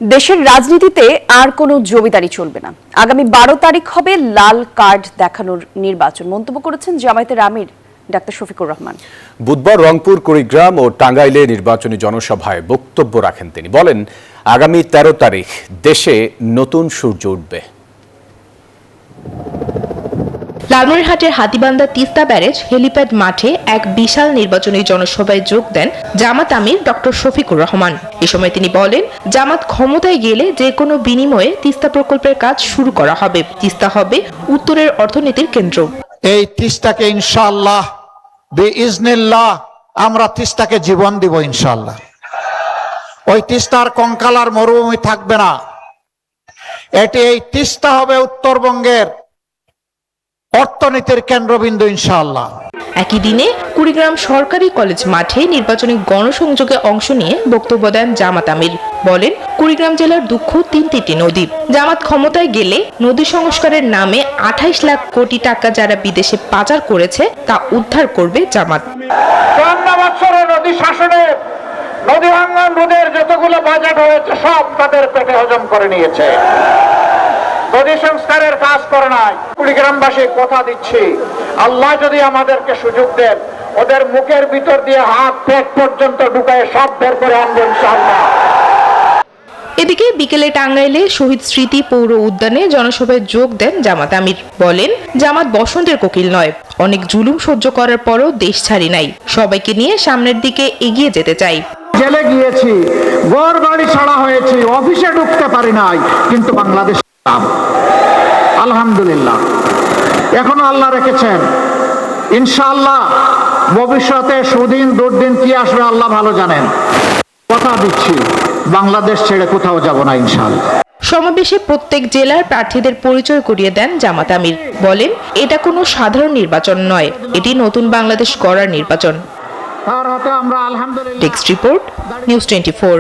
দেশের রাজনীতিতে আর কোনো জমিদারি চলবে না। আগামী 12 তারিখ হবে লাল কার্ড দেখানোর নির্বাচন, মন্তব্য করেছেন জামায়াতের আমির ডাক্তার শফিকুর রহমান। বুধবার রংপুর, কুড়িগ্রাম ও টাঙ্গাইলে নির্বাচনী জনসভায় বক্তব্য রাখেন তিনি। বলেন, আগামী 13 তারিখ দেশে নতুন সূর্য উঠবে। লালমনিরহাটের হাতীবান্ধা তিস্তা ব্যারেজ হেলিপ্যাড মাঠে এক বিশাল নির্বাচনী জনসভায় যোগ দেন জামাত আমির ডক্টর শফিকুর রহমান। এ সময় তিনি বলেন, জামাত ক্ষমতায় গেলে যে কোনো বিনিময়ে তিস্তা প্রকল্পের কাজ শুরু করা হবে। তিস্তা হবে উত্তরের অর্থনীতির কেন্দ্র। এই তিস্তাকে ইনশাআল্লাহ বিইজনিল্লাহ আমরা তিস্তাকে জীবন দিব ইনশাআল্লাহ। ওই তিস্তার কঙ্কালার মরুভূমি থাকবে না। এই তিস্তা হবে উত্তরবঙ্গের অর্থনীতির কেন্দ্রবিন্দু ইনশাআল্লাহ। একই দিনে কুড়িগ্রাম সরকারি কলেজ মাঠে নির্বাচনী গণসংযোগে অংশ নিয়ে বক্তব্য দেন জামাত আমির। বলেন, কুড়িগ্রাম জেলার দুঃখ তিনটি নদী। জামাত ক্ষমতায় গেলে নদী সংস্কারের নামে 28 লাখ কোটি টাকা যারা বিদেশে পাচার করেছে তা উদ্ধার করবে জামাত। 54 বছরের নদী শাসনে নদী ভাঙ্গন রোধের যতগুলো বাজেট হয়েছে সব তাদের পেটে হজম করে নিয়েছে। নদী সংস্কারের কাজ করে নাই। কুড়িগ্রামবাসী কথা দিচ্ছি, আল্লাহ যদি আমাদেরকে সুযোগ দেন, ওদের মুখের ভিতর দিয়ে হাত পেট পর্যন্ত ঢুকায় সব বের করে আনবো ইনশাআল্লাহ। এদিকে বিকেলে টাঙ্গাইলে শহীদ স্মৃতি পৌর উদ্যানে জনসভায় যোগ দেন জামাত আমির। বলেন, জামাত বসন্তের কোকিল নয়। অনেক জুলুম সহ্য করার পরও দেশ ছাড়ি নাই। সবাইকে নিয়ে সামনের দিকে এগিয়ে যেতে চাই। জেলে গিয়েছি, ঘর বাড়ি ছাড়া হয়েছে, অফিসে ঢুকতে পারি নাই, কিন্তু বাংলাদেশ আলহামদুলিল্লাহ এখনো আল্লাহ রেখেছেন। ইনশাআল্লাহ ভবিষ্যতে সুদিন দুর্দিন কি আসবে আল্লাহ ভালো জানেন। কথা দিচ্ছি, বাংলাদেশ ছেড়ে কোথাও যাব না ইনশাআল্লাহ। সমাবেশে প্রত্যেক জেলার প্রার্থীদের পরিচয় করিয়ে দেন জামাত আমির। বলেন, এটা কোনো সাধারণ নির্বাচন নয়, এটি নতুন বাংলাদেশ গড়ার নির্বাচন। তার হাতে আমরা আলহামদুলিল্লাহ। Text report, news 24।